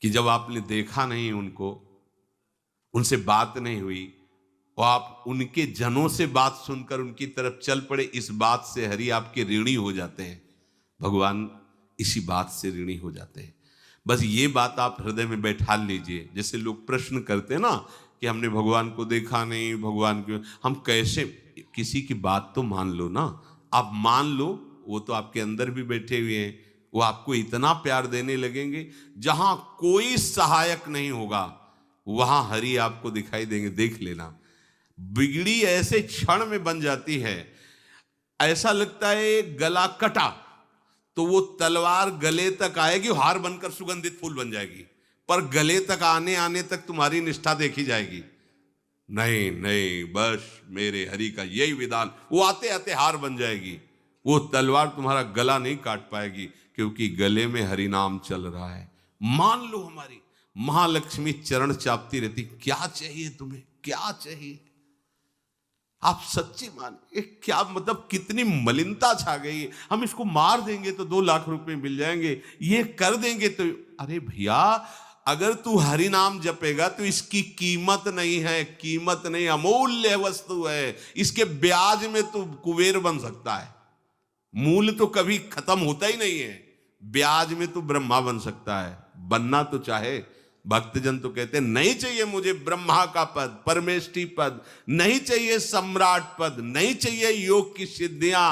कि जब आपने देखा नहीं उनको, उनसे बात नहीं हुई, और आप उनके जनों से बात सुनकर उनकी तरफ चल पड़े, इस बात से हरि आपके ऋणी हो जाते हैं। भगवान इसी बात से ऋणी हो जाते हैं। बस ये बात आप हृदय में बैठा लीजिए। जैसे लोग प्रश्न करते हैं ना कि हमने भगवान को देखा नहीं, भगवान को हम कैसे, किसी की बात तो मान लो ना। आप मान लो, वो तो आपके अंदर भी बैठे हुए हैं, वो आपको इतना प्यार देने लगेंगे। जहां कोई सहायक नहीं होगा वहां हरि आपको दिखाई देंगे। देख लेना, बिगड़ी ऐसे क्षण में बन जाती है, ऐसा लगता है गला कटा तो वो तलवार गले तक आएगी, हार बनकर सुगंधित फूल बन जाएगी, पर गले तक आने आने तक तुम्हारी निष्ठा देखी जाएगी। नहीं नहीं, बस मेरे हरि का यही विधान, वो आते आते हार बन जाएगी। वो तलवार तुम्हारा गला नहीं काट पाएगी, क्योंकि गले में हरि नाम चल रहा है। मान लो हमारी महालक्ष्मी चरण चापती रहती, क्या चाहिए तुम्हें, क्या चाहिए। आप सच्ची मानिए, क्या मतलब कितनी मलिनता छा गई है। हम इसको मार देंगे तो 2 लाख रुपए मिल जाएंगे, ये कर देंगे तो। अरे भैया, अगर तू हरि नाम जपेगा तो इसकी कीमत नहीं है, कीमत नहीं, अमूल्य वस्तु है। इसके ब्याज में तू कुबेर बन सकता है। मूल तो कभी खत्म होता ही नहीं है, ब्याज में तू ब्रह्मा बन सकता है। बनना तो चाहे। भक्तजन तो कहते हैं नहीं चाहिए मुझे ब्रह्मा का पद, परमेष्ठी पद, नहीं चाहिए सम्राट पद, नहीं चाहिए योग की सिद्धियां,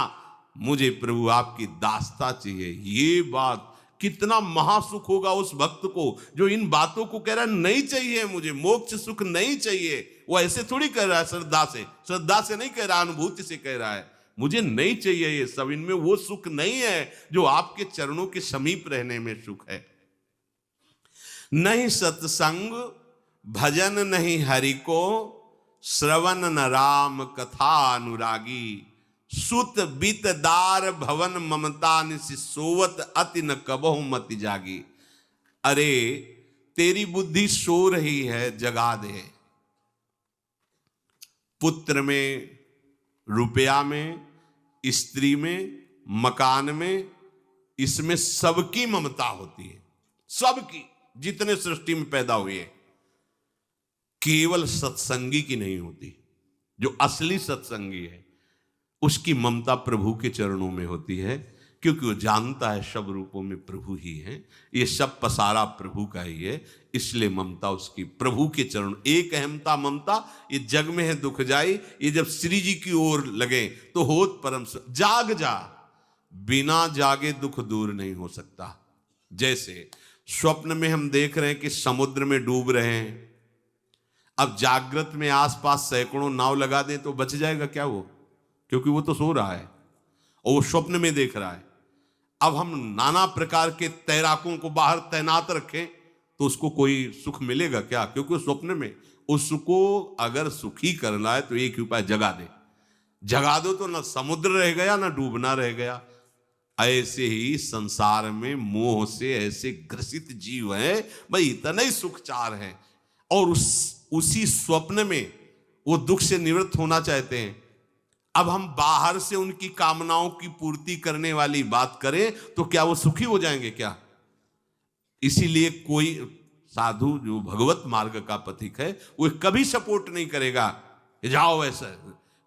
मुझे प्रभु आपकी दास्ता चाहिए। ये बात कितना महासुख होगा उस भक्त को जो इन बातों को कह रहा है, नहीं चाहिए मुझे मोक्ष सुख नहीं चाहिए। वो ऐसे थोड़ी कह रहा है, श्रद्धा से नहीं कह रहा, अनुभूति से कह रहा है, मुझे नहीं चाहिए ये सब। इनमें वो सुख नहीं है जो आपके चरणों के समीप रहने में सुख है। नहीं सत्संग भजन नहीं हरि को, श्रवण न राम कथा अनुरागी, सुत बित दार भवन ममता निसि सोवत अति न कबहु मति जागी। अरे तेरी बुद्धि सो रही है, जगा दे। पुत्र में, रुपया में, स्त्री में, मकान में, इसमें सबकी ममता होती है, सबकी, जितने सृष्टि में पैदा हुए हैं। केवल सत्संगी की नहीं होती। जो असली सत्संगी है उसकी ममता प्रभु के चरणों में होती है, क्योंकि वो जानता है सब रूपों में प्रभु ही है, ये सब पसारा प्रभु का ही है, इसलिए ममता उसकी प्रभु के चरण। एक अहमता ममता ये जग में है दुख जाई, ये जब श्री जी की ओर लगे तो होत परम। जाग जा, बिना जागे दुख दूर नहीं हो सकता। जैसे स्वप्न में हम देख रहे हैं कि समुद्र में डूब रहे हैं, अब जागृत में आसपास सैकड़ों नाव लगा दें तो बच जाएगा क्या वो, क्योंकि वो तो सो रहा है और वो स्वप्न में देख रहा है। अब हम नाना प्रकार के तैराकों को बाहर तैनात रखें तो उसको कोई सुख मिलेगा क्या, क्योंकि वो स्वप्न में। उसको अगर सुखी करना है तो एक ही उपाय, जगा दे। जगा दो तो ना समुद्र रह गया ना डूबना रह गया। ऐसे ही संसार में मोह से ऐसे ग्रसित जीव हैं, भाई इतना ही सुखचार है, और उसी स्वप्न में वो दुख से निवृत्त होना चाहते हैं। अब हम बाहर से उनकी कामनाओं की पूर्ति करने वाली बात करें तो क्या वो सुखी हो जाएंगे क्या? इसीलिए कोई साधु जो भगवत मार्ग का पथिक है वो कभी सपोर्ट नहीं करेगा जाओ ऐसा,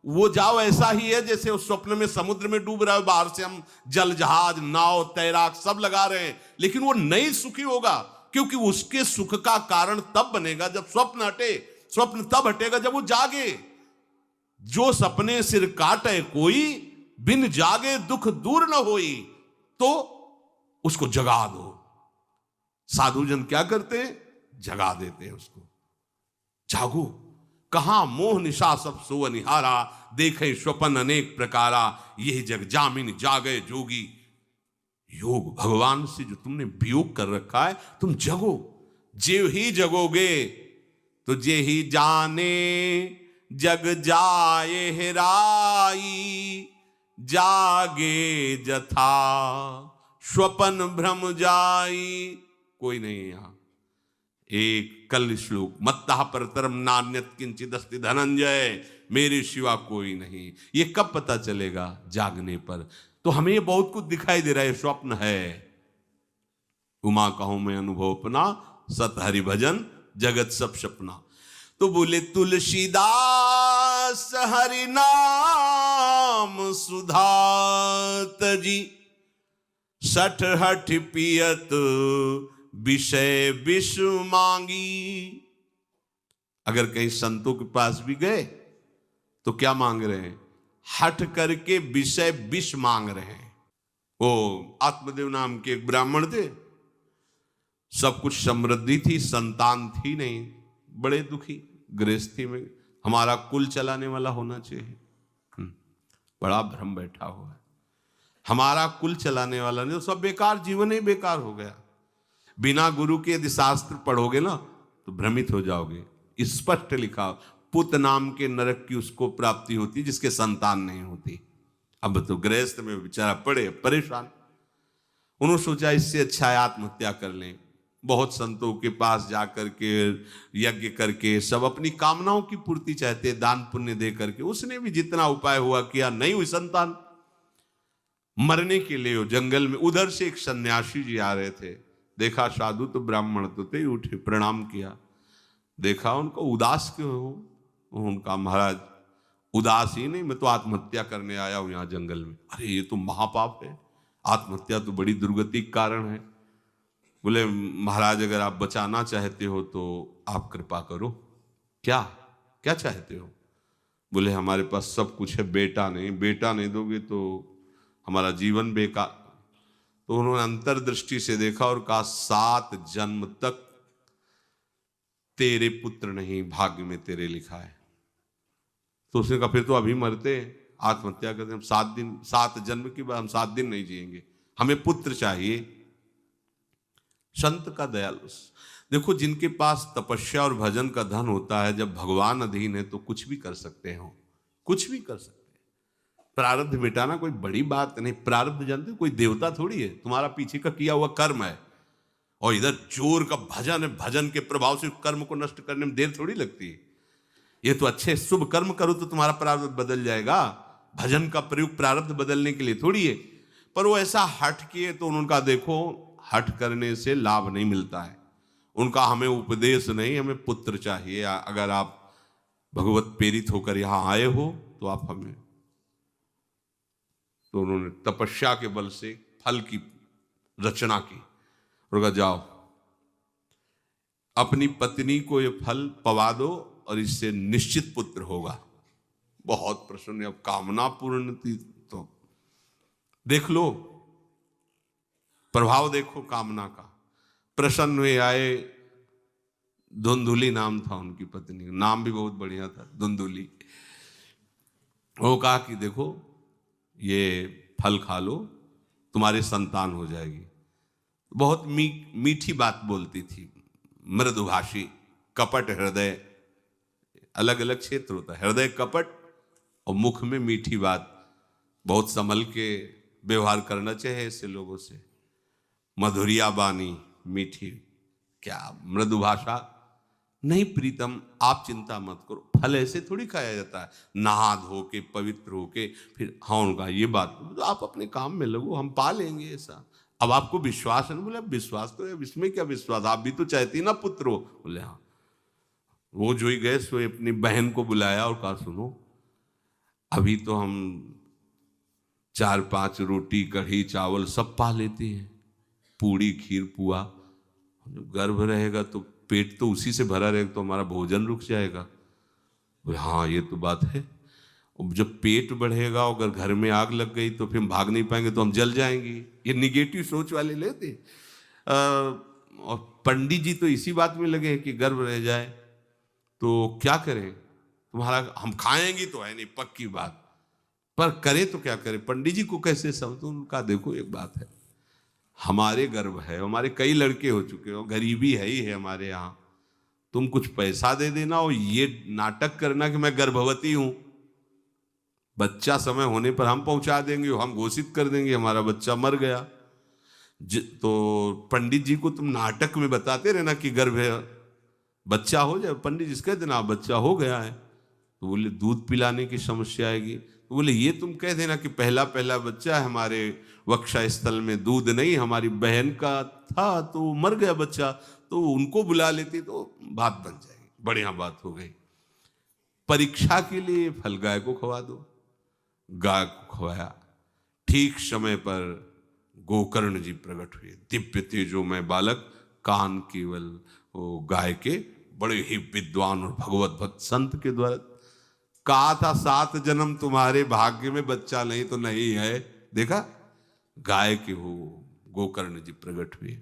वो जाओ ऐसा ही है जैसे उस स्वप्न में समुद्र में डूब रहा है, बाहर से हम जल जहाज नाव तैराक सब लगा रहे हैं, लेकिन वो नहीं सुखी होगा, क्योंकि उसके सुख का कारण तब बनेगा जब स्वप्न हटे। स्वप्न तब हटेगा जब वो जागे। जो सपने सिर काटे कोई, बिन जागे दुख दूर न होई, तो उसको जगा दो। साधुजन क्या करते हैं? जगा देते हैं उसको। जागो, कहां मोह निशा सब सो निहारा, देखे स्वपन अनेक प्रकारा, यही जग जामिन जागे जोगी। योग भगवान से जो तुमने वियोग कर रखा है, तुम जगो। जेव ही जगोगे तो जे ही जाने जग जाए हेराई, जागे जथा स्वपन भ्रम जाई। कोई नहीं है यहां। एक कल श्लोक, मत्तः परतरम नान्यत किंचित् अस्ति धनंजय, मेरे सिवा कोई नहीं। ये कब पता चलेगा? जागने पर। तो हमें ये बहुत कुछ दिखाई दे रहा है, स्वप्न है। उमा कहूं मैं अनुभव अपना, सत हरि भजन जगत सब सपना। तो बोले तुलसीदास हरि नाम सुधा तजी, सठ हठ पियत विषय विष मांगी। अगर कहीं संतों के पास भी गए तो क्या मांग रहे हैं? हठ करके विषय विष मांग रहे हैं। वो आत्मदेव नाम के एक ब्राह्मण थे, सब कुछ समृद्धि थी, संतान थी नहीं, बड़े दुखी गृहस्थी में। हमारा कुल चलाने वाला होना चाहिए, बड़ा भ्रम बैठा हुआ है। हमारा कुल चलाने वाला नहीं तो सब बेकार, जीवन ही बेकार हो गया। बिना गुरु के यदि शास्त्र पढ़ोगे ना तो भ्रमित हो जाओगे। स्पष्ट लिखा, पुत नाम के नरक की उसको प्राप्ति होती जिसके संतान नहीं होती। अब तो गृहस्थ में बेचारा पड़े परेशान। उन्होंने सोचा इससे अच्छा है आत्महत्या कर लें। बहुत संतों के पास जाकर के यज्ञ करके सब अपनी कामनाओं की पूर्ति चाहते, दान पुण्य दे करके। उसने भी जितना उपाय हुआ किया, नहीं हुई संतान। मरने के लिए जंगल में उधर से एक सन्यासी जी आ रहे थे, देखा साधु तो ब्राह्मण तो थे, उठे प्रणाम किया, देखा उनको उदास क्यों हो? उनका महाराज उदास ही नहीं, मैं तो आत्महत्या करने आया हूं यहाँ जंगल में। अरे ये तो महापाप है, आत्महत्या तो बड़ी दुर्गति का कारण है। बोले महाराज अगर आप बचाना चाहते हो तो आप कृपा करो। क्या क्या चाहते हो? बोले हमारे पास सब कुछ है, बेटा नहीं दोगे तो हमारा जीवन बेकार। तो उन्होंने अंतर्दृष्टि से देखा और कहा 7 जन्म तक तेरे पुत्र नहीं भाग्य में तेरे लिखा है। तो उसने कहा फिर तो अभी मरते, आत्महत्या करते, हम 7 जन्म की बात, हम 7 दिन नहीं जिएंगे, हमें पुत्र चाहिए। संत का दयालु। देखो जिनके पास तपस्या और भजन का धन होता है, जब भगवान अधीन है तो कुछ भी कर सकते हो, कुछ भी कर सकते हैं। प्रारब्ध मिटाना कोई बड़ी बात नहीं। प्रारब्ध जानते हो, कोई देवता थोड़ी है, तुम्हारा पीछे का किया हुआ कर्म है। और इधर जोर का भजन है, भजन के प्रभाव से कर्म को नष्ट करने में देर थोड़ी लगती है। ये तो अच्छे शुभ कर्म करो तो तुम्हारा प्रारब्ध बदल जाएगा। भजन का प्रयोग प्रारब्ध बदलने के लिए थोड़ी है। पर वो ऐसा हट किए तो उनका देखो, हट करने से लाभ नहीं मिलता है। उनका हमें उपदेश नहीं, हमें पुत्र चाहिए। अगर आप भगवत प्रेरित होकर यहां आए हो तो आप हमें। तो उन्होंने तपस्या के बल से फल की रचना की और कहा जाओ अपनी पत्नी को ये फल पवा दो और इससे निश्चित पुत्र होगा। बहुत प्रसन्न, अब कामना पूर्ण थी तो देख लो, प्रभाव देखो कामना का। प्रसन्न हुए आए। धुंधुली नाम था उनकी पत्नी का, नाम भी बहुत बढ़िया था, धुंधुली। वो कहा कि देखो ये फल खा लो, तुम्हारी संतान हो जाएगी। बहुत मीठी बात बोलती थी, मृदुभाषी, कपट हृदय। अलग अलग क्षेत्र होता है, हृदय कपट और मुख में मीठी बात। बहुत संभल के व्यवहार करना चाहिए ऐसे लोगों से। मधुरिया बानी मीठी, क्या मृदुभाषा। नहीं प्रीतम आप चिंता मत करो, फल ऐसे थोड़ी खाया जाता है, नहा धो के पवित्र होके फिर। हाँ उनका ये बात, तो आप अपने काम में लगो, हम पा लेंगे ऐसा। अब आपको विश्वास है ना? बोले विश्वास तो है, इसमें क्या विश्वास, आप भी तो चाहती ना पुत्र हो। बोले हाँ। वो जो ही गए सो अपनी बहन को बुलाया और कहा सुनो, अभी तो हम 4-5 रोटी कढ़ी चावल सब पा लेते हैं, पूड़ी खीर पुआ। जब गर्भ रहेगा तो पेट तो उसी से भरा रहेगा, तो हमारा भोजन रुक जाएगा। बोले हाँ ये तो बात है। जब पेट बढ़ेगा, अगर घर में आग लग गई तो फिर हम भाग नहीं पाएंगे, तो हम जल जाएंगे। ये निगेटिव सोच वाले लेते। और पंडित जी तो इसी बात में लगे कि गर्भ रह जाए तो क्या करें, तुम्हारा हम खाएंगे तो है नहीं पक्की बात, पर करें तो क्या करें। पंडित जी को कैसे समझो? उनका देखो एक बात है, हमारे गर्भ है, हमारे कई लड़के हो चुके हो, गरीबी है ही है हमारे यहाँ, तुम कुछ पैसा दे देना और ये नाटक करना कि मैं गर्भवती हूं। बच्चा समय होने पर हम पहुंचा देंगे, हम घोषित कर देंगे हमारा बच्चा मर गया। तो पंडित जी को तुम नाटक में बताते रहना कि गर्भ है, बच्चा हो जाए। पंडित जी कह देना बच्चा हो गया है। तो बोले दूध पिलाने की समस्या आएगी। तो बोले ये तुम कह देना कि पहला बच्चा है, हमारे वक्षा स्थल में दूध नहीं, हमारी बहन का था तो मर गया बच्चा, तो उनको बुला लेती तो बात बन जाएगी, बढ़िया बात हो गई। परीक्षा के लिए फल गाय को खवा दो, गाय को खवाया। ठीक समय पर गोकर्ण जी प्रकट हुए, दिव्य तेजोमय बालक, कान केवल वो गाय के, बड़े ही विद्वान और भगवत भक्त संत के द्वारा। कहा था 7 जन्म तुम्हारे भाग्य में, बच्चा नहीं तो नहीं है, देखा गाय के हो गोकर्ण जी प्रकट हुए।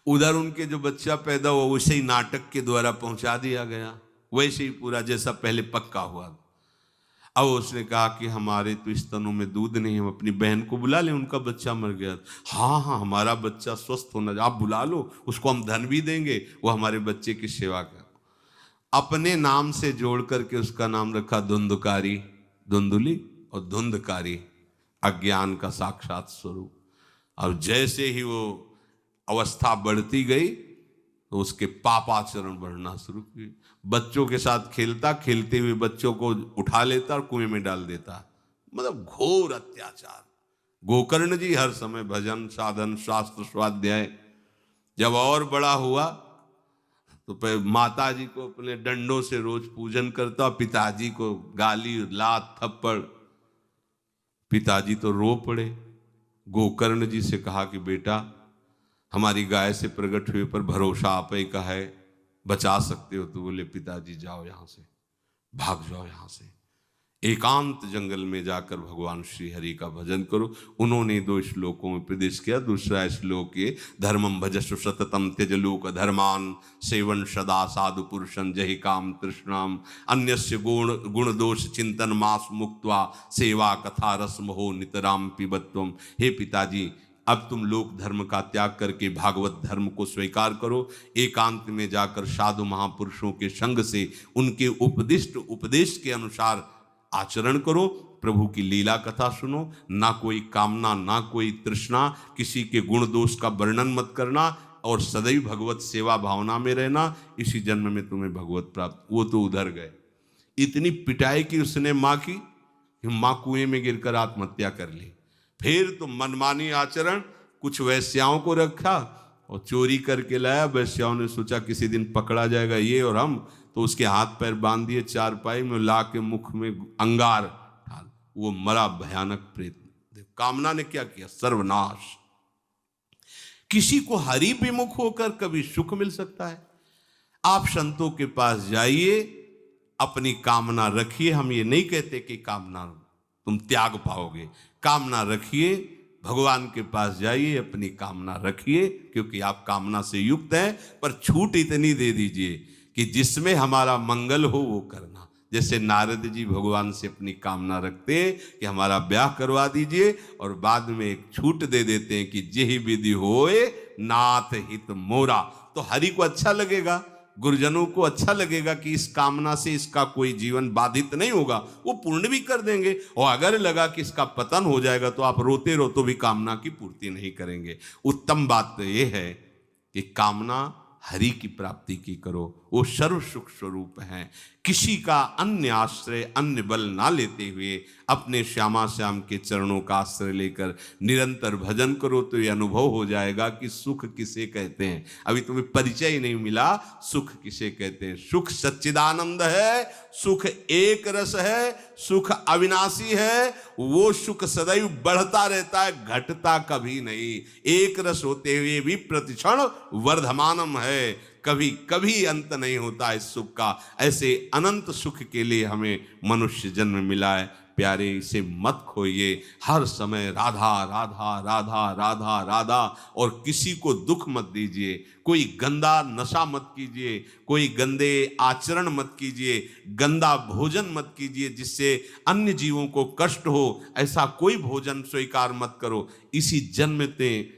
उधर उनके जो बच्चा पैदा हुआ वैसे ही नाटक के द्वारा पहुंचा दिया गया, वैसे ही पूरा जैसा पहले पक्का हुआ। अब उसने कहा कि हमारे तो स्तनों में दूध नहीं, हम अपनी बहन को बुला लें, उनका बच्चा मर गया। हाँ हाँ, हमारा बच्चा स्वस्थ होना, आप बुला लो, उसको हम धन भी देंगे, वो हमारे बच्चे की सेवा कर। अपने नाम से जोड़ करके उसका नाम रखा धुंधकारी, धुंधुली और धुंधकारी, अज्ञान का साक्षात स्वरूप। और जैसे ही वो अवस्था बढ़ती गई तो उसके पापाचरण बढ़ना शुरू किए। बच्चों के साथ खेलता, खेलते हुए बच्चों को उठा लेता और कुएं में डाल देता, मतलब घोर अत्याचार। गोकर्ण जी हर समय भजन साधन शास्त्र स्वाध्याय। जब और बड़ा हुआ तो माता जी को अपने डंडों से रोज पूजन करता, पिताजी को गाली लात थप्पड़। पिताजी तो रो पड़े। गोकर्ण जी से कहा कि बेटा, हमारी गाय से प्रकट हुए पर भरोसा आप ही का है, बचा सकते हो। तो बोले पिताजी जाओ यहां से, भाग जाओ यहां से, एकांत जंगल में जाकर भगवान श्री हरि का भजन करो। उन्होंने 2 श्लोकों में उपदेश किया। दूसरा श्लोक ये, धर्मम भजस्व सततम त्यज लोक धर्मान, सेवन सदा साधु पुरुषं जहि काम तृष्णाम, अन्यस्य गुण दोष चिंतन मास मुक्त्वा, सेवा कथा रस मोहो नितराम पिबत्वम। हे पिताजी, अब तुम लोक धर्म का त्याग करके भागवत धर्म को स्वीकार करो, एकांत में जाकर साधु महापुरुषों के संग से उनके उपदिष्ट उपदेश के अनुसार आचरण करो, प्रभु की लीला कथा सुनो, ना कोई कामना ना कोई तृष्णा, किसी के गुण दोष का वर्णन मत करना और सदैव भगवत सेवा भावना में रहना, इसी जन्म में तुम्हें भगवत प्राप्त। वो तो उधर गए, इतनी पिटाई की उसने माँ की, माँ कुएं में गिरकर आत्महत्या कर ली। फिर तो मनमानी आचरण, कुछ वैश्याओं को रखा और चोरी करके लाया। वैश्याओं ने सोचा किसी दिन पकड़ा जाएगा ये और हम, तो उसके हाथ पैर बांध दिए, चारपाई में ला के मुख में अंगार डाल, वो मरा भयानक प्रेत। कामना ने क्या किया, सर्वनाश। किसी को हरि विमुख होकर कभी सुख मिल सकता है? आप संतों के पास जाइए, अपनी कामना रखिए। हम ये नहीं कहते कि कामना तुम त्याग पाओगे, कामना रखिए, भगवान के पास जाइए, अपनी कामना रखिए, क्योंकि आप कामना से युक्त हैं। पर छूट इतनी दे दीजिए कि जिसमें हमारा मंगल हो वो करना। जैसे नारद जी भगवान से अपनी कामना रखते हैं कि हमारा ब्याह करवा दीजिए, और बाद में एक छूट दे देते हैं कि जेहि विधि होए नाथ हित मोरा। तो हरि को अच्छा लगेगा, गुरुजनों को अच्छा लगेगा कि इस कामना से इसका कोई जीवन बाधित नहीं होगा, वो पूर्ण भी कर देंगे। और अगर लगा कि इसका पतन हो जाएगा तो आप रोते रोते भी कामना की पूर्ति नहीं करेंगे। उत्तम बात तो ये है कि कामना हरि की प्राप्ति की करो, वो सर्व सुख स्वरूप हैं। किसी का अन्य आश्रय अन्य बल ना लेते हुए अपने श्यामा श्याम के चरणों का आश्रय लेकर निरंतर भजन करो, तो ये अनुभव हो जाएगा कि सुख किसे कहते हैं। अभी तुम्हें परिचय ही नहीं मिला, सुख किसे कहते हैं। सुख सच्चिदानंद है, सुख एक रस है, सुख अविनाशी है। वो सुख सदैव बढ़ता रहता है, घटता कभी नहीं। एक रस होते हुए भी प्रतिक्षण वर्धमानम है, कभी कभी अंत नहीं होता इस सुख का। ऐसे अनंत सुख के लिए हमें मनुष्य जन्म मिला है। प्यारे, इसे मत खोइए। हर समय राधा राधा राधा राधा राधा, और किसी को दुख मत दीजिए। कोई गंदा नशा मत कीजिए, कोई गंदे आचरण मत कीजिए, गंदा भोजन मत कीजिए जिससे अन्य जीवों को कष्ट हो। ऐसा कोई भोजन स्वीकार मत करो। इसी जन्म में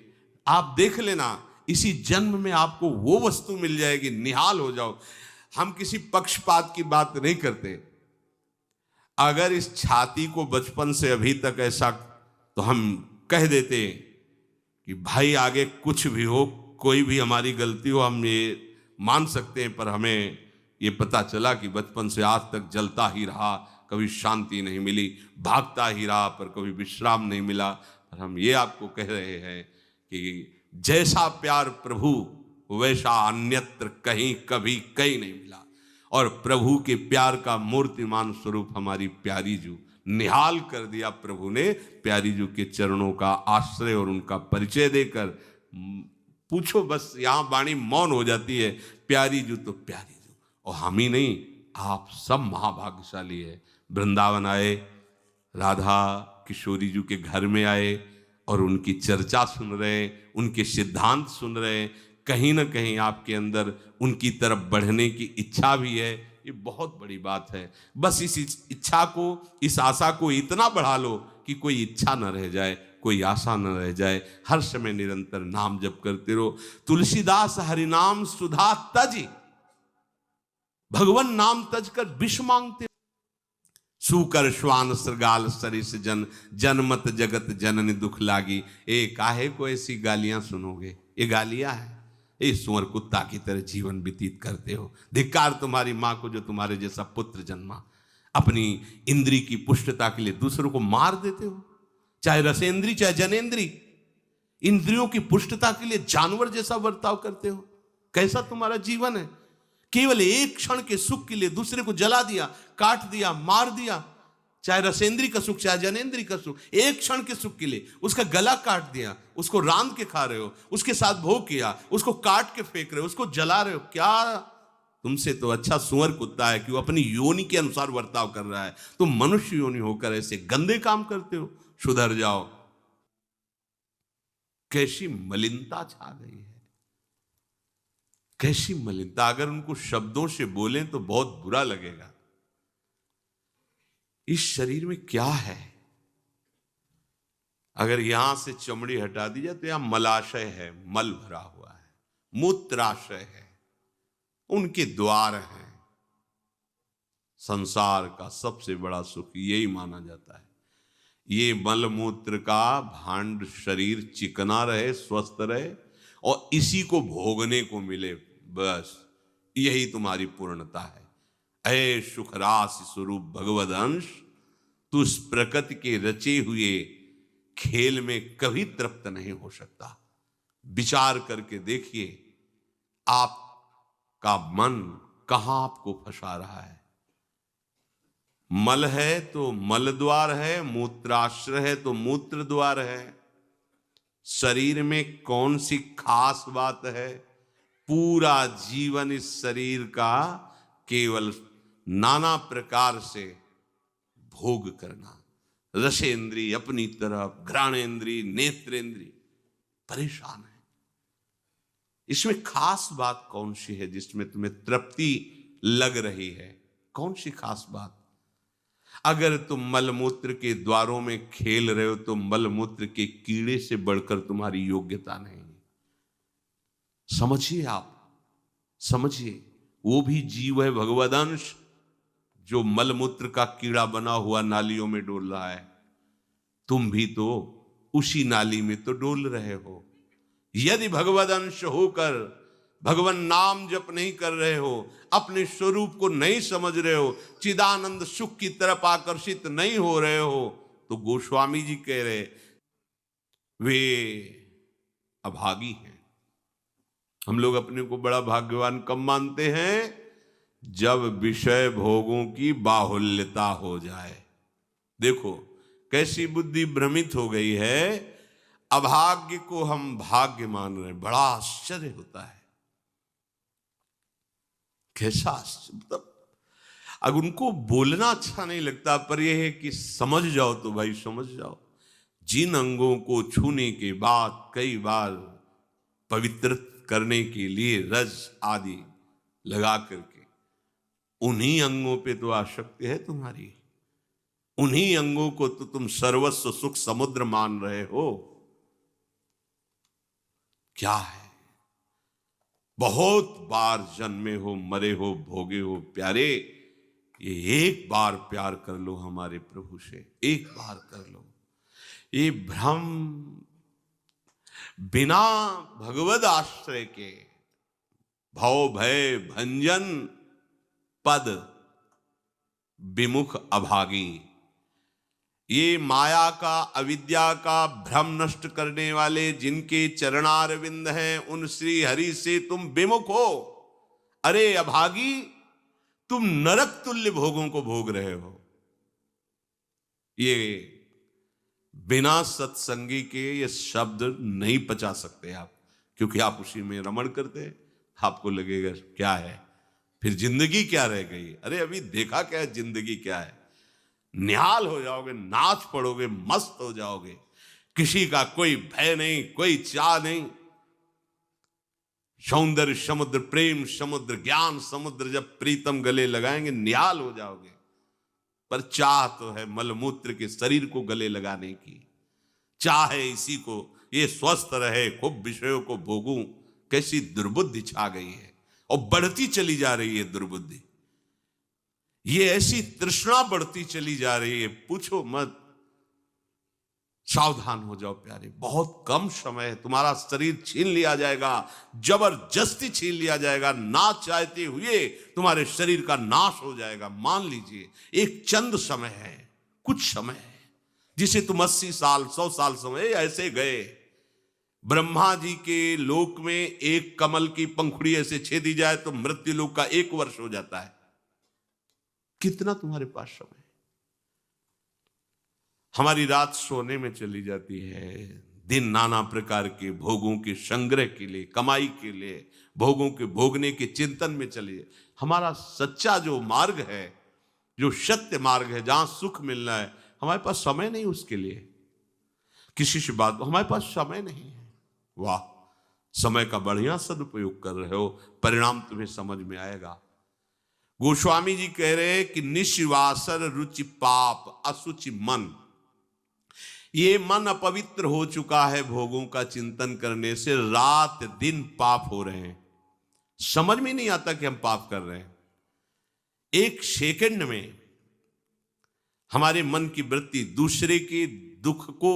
आप देख लेना, इसी जन्म में आपको वो वस्तु मिल जाएगी, निहाल हो जाओ। हम किसी पक्षपात की बात नहीं करते। अगर इस छाती को बचपन से अभी तक ऐसा, तो हम कह देते कि भाई आगे कुछ भी हो, कोई भी हमारी गलती हो, हम ये मान सकते हैं। पर हमें ये पता चला कि बचपन से आज तक जलता ही रहा, कभी शांति नहीं मिली, भागता ही रहा पर कभी विश्राम नहीं मिला। पर हम ये आपको कह रहे हैं कि जैसा प्यार प्रभु वैसा अन्यत्र कहीं कभी कहीं नहीं मिला। और प्रभु के प्यार का मूर्तिमान स्वरूप हमारी प्यारी जू, निहाल कर दिया प्रभु ने प्यारी जू के चरणों का आश्रय और उनका परिचय देकर। पूछो बस, यहां वाणी मौन हो जाती है। प्यारी जू तो प्यारी जू, और हम ही नहीं, आप सब महाभाग्यशाली है। वृंदावन आए, राधा किशोरी जू के घर में आए और उनकी चर्चा सुन रहे, उनके सिद्धांत सुन रहे। कहीं ना कहीं आपके अंदर उनकी तरफ बढ़ने की इच्छा भी है। ये बहुत बड़ी बात है। बस इस इच्छा को, इस आशा को इतना बढ़ा लो कि कोई इच्छा न रह जाए, कोई आशा न रह जाए। हर समय निरंतर नाम जप करते रहो। तुलसीदास हरिनाम सुधा तज, भगवान नाम तज कर विष मांगते। सूकर श्वान श्रृगाल सरिस जन, जनमत जगत जननी दुख लागी। ए काहे को ऐसी गालियां सुनोगे? ये गालियां है। ये सुअर कुत्ता की तरह जीवन व्यतीत करते हो। धिक्कार तुम्हारी मां को जो तुम्हारे जैसा पुत्र जन्मा। अपनी इंद्री की पुष्टता के लिए दूसरों को मार देते हो, चाहे रसेंद्री चाहे जनेंद्री। इंद्रियों की पुष्टता के लिए जानवर जैसा बर्ताव करते हो। कैसा तुम्हारा जीवन है? केवल एक क्षण के सुख के लिए दूसरे को जला दिया, काट दिया, मार दिया। चाहे रसेंद्री का सुख चाहे जनेंद्री का सुख, एक क्षण के सुख के लिए उसका गला काट दिया, उसको रांध के खा रहे हो, उसके साथ भोग किया, उसको काट के फेंक रहे हो, उसको जला रहे हो। क्या तुमसे तो अच्छा सुअर कुत्ता है कि वो अपनी योनि के अनुसार बर्ताव कर रहा है। तुम मनुष्य योनि होकर ऐसे गंदे काम करते हो। सुधर जाओ। कैसी मलिनता छा गई है, कैसी मलिनता। अगर उनको शब्दों से बोलें तो बहुत बुरा लगेगा। इस शरीर में क्या है? अगर यहां से चमड़ी हटा दी जाए तो यहां मलाशय है, मल भरा हुआ है, मूत्राशय है, उनके द्वार हैं। संसार का सबसे बड़ा सुख यही माना जाता है। ये मल मूत्र का भांड शरीर चिकना रहे, स्वस्थ रहे और इसी को भोगने को मिले, बस यही तुम्हारी पूर्णता है। ऐ सुखरास स्वरूप भगवद अंश, तू इस प्रकृति के रचे हुए खेल में कभी तृप्त नहीं हो सकता। विचार करके देखिए, आपका मन कहां आपको फंसा रहा है। मल है तो मल द्वार है, मूत्राश्रय है तो मूत्र द्वार है। शरीर में कौन सी खास बात है? पूरा जीवन इस शरीर का केवल नाना प्रकार से भोग करना। रसेंद्री अपनी तरफ, घ्राणेंद्री, नेत्रेंद्री परेशान है। इसमें खास बात कौन सी है जिसमें तुम्हें तृप्ति लग रही है? कौन सी खास बात? अगर तुम मलमूत्र के द्वारों में खेल रहे हो तो मलमूत्र के कीड़े से बढ़कर तुम्हारी योग्यता नहीं। समझिए, आप समझिए, वो भी जीव है, भगवदंश, जो मलमूत्र का कीड़ा बना हुआ नालियों में डोल रहा है। तुम भी तो उसी नाली में तो डोल रहे हो। यदि भगवदंश होकर भगवान नाम जप नहीं कर रहे हो, अपने स्वरूप को नहीं समझ रहे हो, चिदानंद सुख की तरफ आकर्षित नहीं हो रहे हो, तो गोस्वामी जी कह रहे वे अभागी हैं। हम लोग अपने को बड़ा भाग्यवान कब मानते हैं? जब विषय भोगों की बाहुल्यता हो जाए। देखो कैसी बुद्धि भ्रमित हो गई है। अभाग्य को हम भाग्य मान रहे हैं। बड़ा आश्चर्य होता है। कैसा आश्चर्य! मतलब अगर उनको बोलना अच्छा नहीं लगता, पर यह है कि समझ जाओ तो भाई समझ जाओ। जिन अंगों को छूने के बाद कई बार पवित्र करने के लिए रज आदि लगा करके, उन्हीं अंगों पे तो आसक्ति है तुम्हारी। उन्हीं अंगों को तो तुम सर्वस्व सुख समुद्र मान रहे हो। क्या है? बहुत बार जन्मे हो, मरे हो, भोगे हो प्यारे, ये एक बार प्यार कर लो हमारे प्रभु से, एक बार कर लो। ये भ्रम बिना भगवद आश्रय के भव भय भंजन पद विमुख अभागी, ये माया का, अविद्या का भ्रम नष्ट करने वाले जिनके चरणारविंद हैं, उन श्री हरि से तुम विमुख हो। अरे अभागी, तुम नरक तुल्य भोगों को भोग रहे हो। ये बिना सत्संगी के ये शब्द नहीं पचा सकते आप, क्योंकि आप उसी में रमण करते, आपको लगेगा क्या है, फिर जिंदगी क्या रह गई। अरे अभी देखा क्या है, जिंदगी क्या है। निहाल हो जाओगे, नाच पड़ोगे, मस्त हो जाओगे, किसी का कोई भय नहीं, कोई चाह नहीं। सौंदर्य समुद्र, प्रेम समुद्र, ज्ञान समुद्र जब प्रीतम गले लगाएंगे, निहाल हो जाओगे। पर चाह तो है मलमूत्र के शरीर को गले लगाने की, चाह है इसी को, ये स्वस्थ रहे, खूब विषयों को भोगूं। कैसी दुर्बुद्धि छा गई है, और बढ़ती चली जा रही है दुर्बुद्धि। ये ऐसी तृष्णा बढ़ती चली जा रही है, पूछो मत। सावधान हो जाओ प्यारे, बहुत कम समय है, तुम्हारा शरीर छीन लिया जाएगा, जबरदस्ती छीन लिया जाएगा, ना चाहते हुए तुम्हारे शरीर का नाश हो जाएगा। मान लीजिए एक चंद समय है, कुछ समय है, जिसे तुम 80 साल 100 साल समय ऐसे गए। ब्रह्मा जी के लोक में एक कमल की पंखुड़ी ऐसे छेदी जाए तो मृत्यु लोक का 1 वर्ष हो जाता है। कितना तुम्हारे पास समय। हमारी रात सोने में चली जाती है, दिन नाना प्रकार के भोगों के संग्रह के लिए, कमाई के लिए, भोगों के भोगने के चिंतन में चलिए। हमारा सच्चा जो मार्ग है, जो सत्य मार्ग है, जहां सुख मिलना है, हमारे पास समय नहीं उसके लिए। किसी से बात, हमारे पास समय नहीं है। वाह, समय का बढ़िया सदुपयोग कर रहे हो, परिणाम तुम्हें समझ में आएगा। गोस्वामी जी कह रहे हैं कि निश्वासर रुचि पाप असुचि मन, ये मन अपवित्र हो चुका है भोगों का चिंतन करने से, रात दिन पाप हो रहे हैं, समझ में नहीं आता कि हम पाप कर रहे हैं। एक सेकंड में हमारे मन की वृत्ति दूसरे के दुख को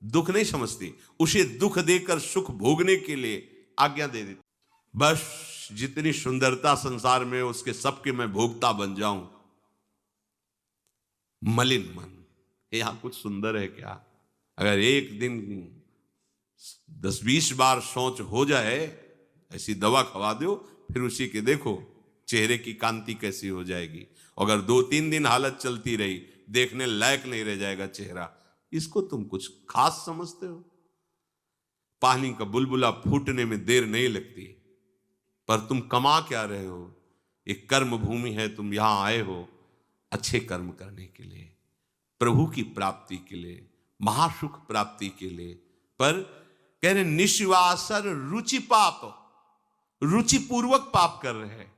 दुख नहीं समझती, उसे दुख देकर सुख भोगने के लिए आज्ञा दे देती। बस जितनी सुंदरता संसार में, उसके सबके मैं भोगता बन जाऊं। मलिन मन, यहां कुछ सुंदर है क्या? अगर एक दिन 10-20 बार सोच हो जाए, ऐसी दवा खवा दो, फिर उसी के देखो चेहरे की कांति कैसी हो जाएगी। अगर 2-3 दिन हालत चलती रही, देखने लायक नहीं रह जाएगा चेहरा। इसको तुम कुछ खास समझते हो? पानी का बुलबुला फूटने में देर नहीं लगती, पर तुम कमा क्या रहे हो? एक कर्म भूमि है, तुम यहां आए हो अच्छे कर्म करने के लिए, प्रभु की प्राप्ति के लिए, महासुख प्राप्ति के लिए। पर कह रहे निश्वासर रुचि पाप, रुचि पूर्वक पाप कर रहे हैं।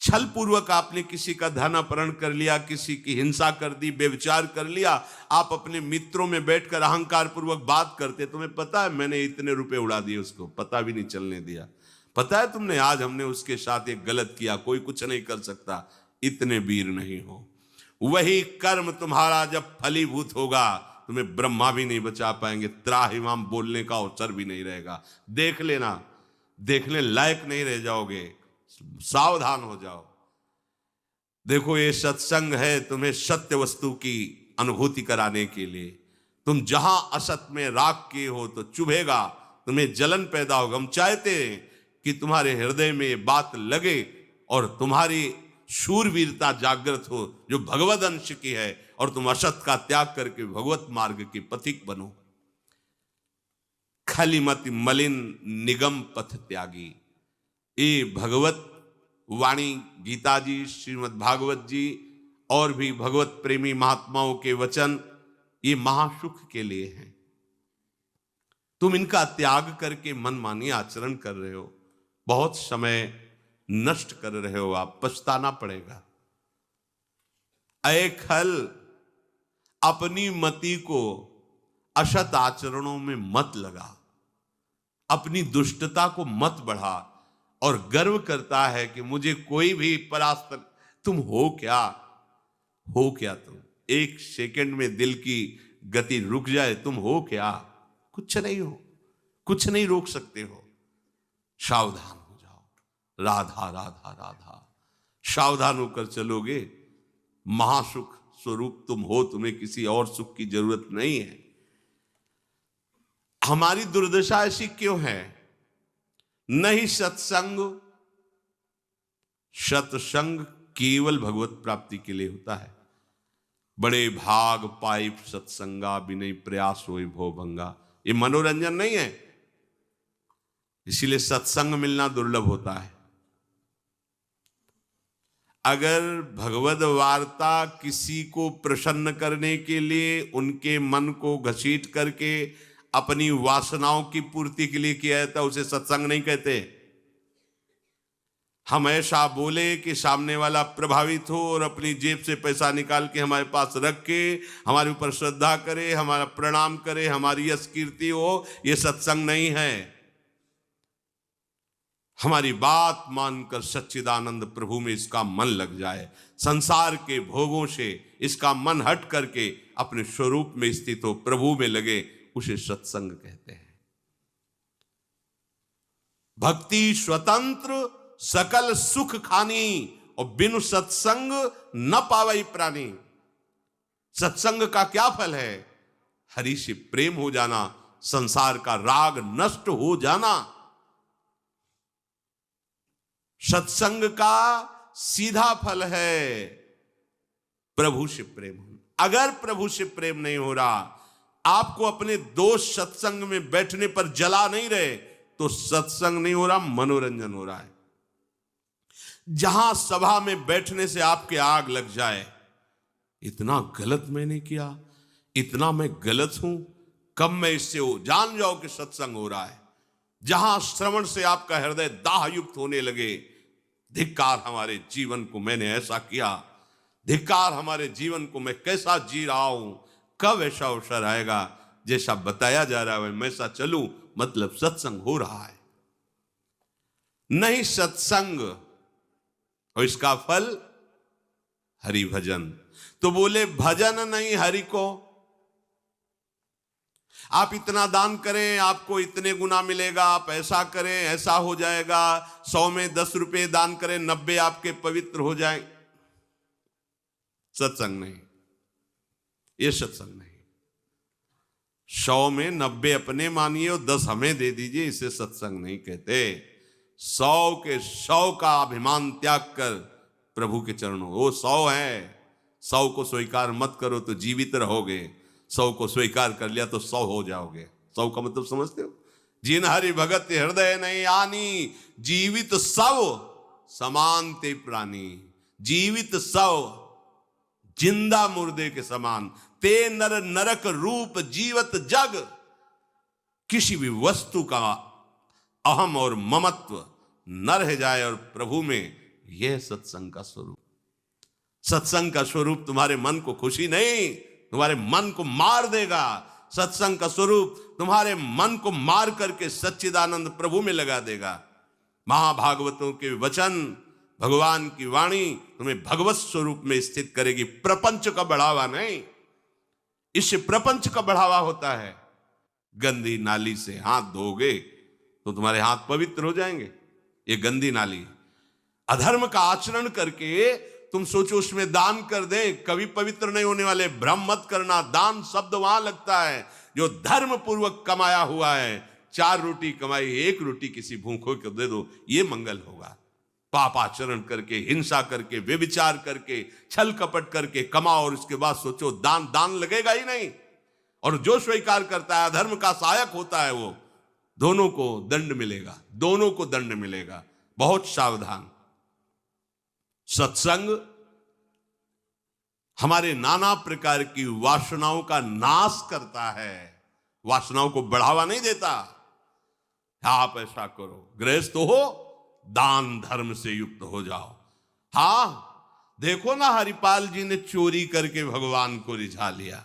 छल पूर्वक आपने किसी का धन अपहरण कर लिया, किसी की हिंसा कर दी, व्यभिचार कर लिया। आप अपने मित्रों में बैठकर अहंकार पूर्वक बात करते, तुम्हें पता है मैंने इतने रुपए उड़ा दिए, उसको पता भी नहीं चलने दिया। पता है तुमने आज हमने उसके साथ एक गलत किया, कोई कुछ नहीं कर सकता। इतने वीर नहीं हो। वही कर्म तुम्हारा जब फलीभूत होगा, तुम्हें ब्रह्मा भी नहीं बचा पाएंगे, त्राहिमाम बोलने का अवसर भी नहीं रहेगा। देख लेना, देखने लायक नहीं रह जाओगे। सावधान हो जाओ। देखो ये सत्संग है तुम्हें सत्य वस्तु की अनुभूति कराने के लिए। तुम जहां असत में राख किए हो तो चुभेगा, तुम्हें जलन पैदा होगा। हम चाहते हैं कि तुम्हारे हृदय में ये बात लगे और तुम्हारी शूरवीरता जागृत हो, जो भगवद अंश की है, और तुम असत का त्याग करके भगवत मार्ग के पथिक बनो। खलिमति मलिन निगम पथ त्यागी, ये भगवत वाणी गीता जी, श्रीमद् भागवत जी और भी भगवत प्रेमी महात्माओं के वचन, ये महासुख के लिए हैं। तुम इनका त्याग करके मनमानी आचरण कर रहे हो, बहुत समय नष्ट कर रहे हो, आप पछताना पड़ेगा। ऐ खल, अपनी मति को असत आचरणों में मत लगा, अपनी दुष्टता को मत बढ़ा और गर्व करता है कि मुझे कोई भी परास्त। तुम हो क्या? हो क्या तुम? एक सेकंड में दिल की गति रुक जाए, तुम हो क्या? कुछ नहीं हो, कुछ नहीं रोक सकते हो। सावधान हो जाओ। राधा राधा राधा, सावधान होकर चलोगे, महासुख स्वरूप तुम हो, तुम्हें किसी और सुख की जरूरत नहीं है। हमारी दुर्दशा ऐसी क्यों है? नहीं सत्संग, सत्संग केवल भगवत प्राप्ति के लिए होता है। बड़े भाग पाई सत्संगा, बिनय प्रयास होए भो भंगा, ये मनोरंजन नहीं है। इसीलिए सत्संग मिलना दुर्लभ होता है। अगर भगवद वार्ता किसी को प्रसन्न करने के लिए, उनके मन को घसीट करके अपनी वासनाओं की पूर्ति के लिए किया जाता, उसे सत्संग नहीं कहते। हम ऐसा बोले कि सामने वाला प्रभावित हो और अपनी जेब से पैसा निकाल के हमारे पास रख के हमारे ऊपर श्रद्धा करे, हमारा प्रणाम करे, हमारी यश कीर्ति हो, यह सत्संग नहीं है। हमारी बात मानकर सच्चिदानंद प्रभु में इसका मन लग जाए, संसार के भोगों से इसका मन हट करके अपने स्वरूप में स्थित हो, प्रभु में लगे, उसे सत्संग कहते हैं। भक्ति स्वतंत्र सकल सुख खानी, और बिनु सत्संग न पावई प्राणी। सत्संग का क्या फल है? हरि से प्रेम हो जाना, संसार का राग नष्ट हो जाना। सत्संग का सीधा फल है प्रभु से प्रेम होना। अगर प्रभु से प्रेम नहीं हो रहा, आपको अपने दोस्त सत्संग में बैठने पर जला नहीं रहे, तो सत्संग नहीं हो रहा, मनोरंजन हो रहा है। जहां सभा में बैठने से आपके आग लग जाए, इतना गलत मैंने किया, इतना मैं गलत हूं, कब मैं इससे हो, जान जाओ कि सत्संग हो रहा है। जहां श्रवण से आपका हृदय दाहयुक्त होने लगे, धिक्कार हमारे जीवन को, मैंने ऐसा किया, धिक्कार हमारे जीवन को, मैं कैसा जी रहा हूं, कब ऐसा अवसर आएगा जैसा बताया जा रहा है मैं ऐसा चलूं, मतलब सत्संग हो रहा है। नहीं सत्संग, और इसका फल हरि भजन। तो बोले भजन नहीं हरि को। आप इतना दान करें आपको इतने गुना मिलेगा, आप ऐसा करें ऐसा हो जाएगा, 100 में 10 रुपए दान करें 90 आपके पवित्र हो जाए। सत्संग नहीं, ये सत्संग नहीं। 100 में 90 अपने मानिए और 10 हमें दे दीजिए, इसे सत्संग नहीं कहते। 100 के 100 का अभिमान त्याग कर प्रभु के चरणों, वो 100 है, 100 को स्वीकार मत करो तो जीवित रहोगे, 100 को स्वीकार कर लिया तो 100 हो जाओगे। 100 का मतलब समझते हो? जिन हरि भगत हृदय नहीं आनी, जीवित सब समान ते प्राणी। जीवित सब जिंदा मुर्दे के समान, ते नर नरक रूप जीवत जग। किसी भी वस्तु का अहम और ममत्व न रह जाए और प्रभु में, यह सत्संग का स्वरूप। सत्संग का स्वरूप तुम्हारे मन को खुशी नहीं, तुम्हारे मन को मार देगा। सत्संग का स्वरूप तुम्हारे मन को मार करके सच्चिदानंद प्रभु में लगा देगा। महाभागवतों के वचन, भगवान की वाणी तुम्हें भगवत स्वरूप में स्थित करेगी, प्रपंच का बढ़ावा नहीं। इससे प्रपंच का बढ़ावा होता है। गंदी नाली से हाथ धोगे तो तुम्हारे हाथ पवित्र हो जाएंगे, ये गंदी नाली। अधर्म का आचरण करके तुम सोचो उसमें दान कर दे, कभी पवित्र नहीं होने वाले। भ्रम मत करना, दान शब्द वहां लगता है जो धर्म पूर्वक कमाया हुआ है। 4 रोटी कमाई, 1 रोटी किसी भूखों को दे दो, ये मंगल होगा। पापाचरण करके, हिंसा करके, व्यभिचार करके, छल कपट करके कमाओ और उसके बाद सोचो दान लगेगा ही नहीं। और जो स्वीकार करता है अधर्म का सहायक होता है, वो दोनों को दंड मिलेगा, दोनों को दंड मिलेगा। बहुत सावधान। सत्संग हमारे नाना प्रकार की वासनाओं का नाश करता है, वासनाओं को बढ़ावा नहीं देता। आप ऐसा करो, गृहस्थ हो, दान धर्म से युक्त हो जाओ। हां, देखो ना हरिपाल जी ने चोरी करके भगवान को रिझा लिया,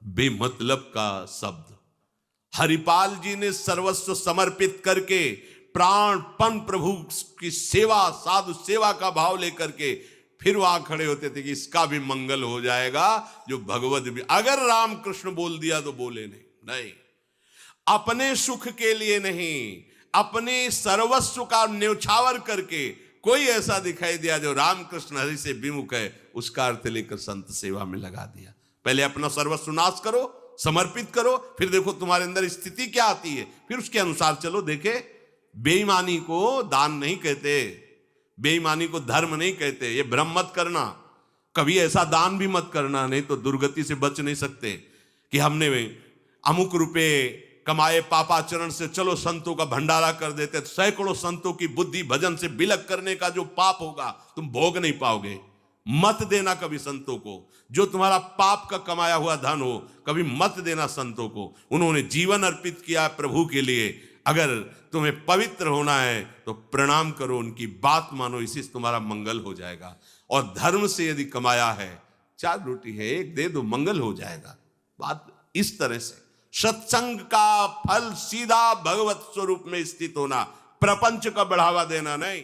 बेमतलब का शब्द। हरिपाल जी ने सर्वस्व समर्पित करके प्राणपन प्रभु की सेवा, साधु सेवा का भाव लेकर के फिर वहां खड़े होते थे कि इसका भी मंगल हो जाएगा, जो भगवत भी। अगर रामकृष्ण बोल दिया तो बोले नहीं, अपने सुख के लिए नहीं, अपने सर्वस्व का न्यौछावर करके कोई ऐसा दिखाई दिया जो रामकृष्ण हरि से विमुख है, उसका अर्थ लेकर संत सेवा में लगा दिया। पहले अपना सर्वस्व नाश करो, समर्पित करो, फिर देखो तुम्हारे अंदर स्थिति क्या आती है, फिर उसके अनुसार चलो। देखे, बेईमानी को दान नहीं कहते, बेईमानी को धर्म नहीं कहते। ये भ्रम मत करना, कभी ऐसा दान भी मत करना, नहीं तो दुर्गति से बच नहीं सकते कि हमने अमुक रुपए कमाए पापाचरण से, चलो संतों का भंडारा कर देते। सैकड़ों संतों की बुद्धि भजन से बिलक करने का जो पाप होगा तुम भोग नहीं पाओगे। मत देना कभी संतों को, जो तुम्हारा पाप का कमाया हुआ धन हो, कभी मत देना संतों को। उन्होंने जीवन अर्पित किया प्रभु के लिए। अगर तुम्हें पवित्र होना है तो प्रणाम करो, उनकी बात मानो, इसी से तुम्हारा मंगल हो जाएगा। और धर्म से यदि कमाया है, 4 रोटी है, 1 दे दो, मंगल हो जाएगा। बात इस तरह से। सत्संग का फल सीधा भगवत स्वरूप में स्थित होना, प्रपंच का बढ़ावा देना नहीं।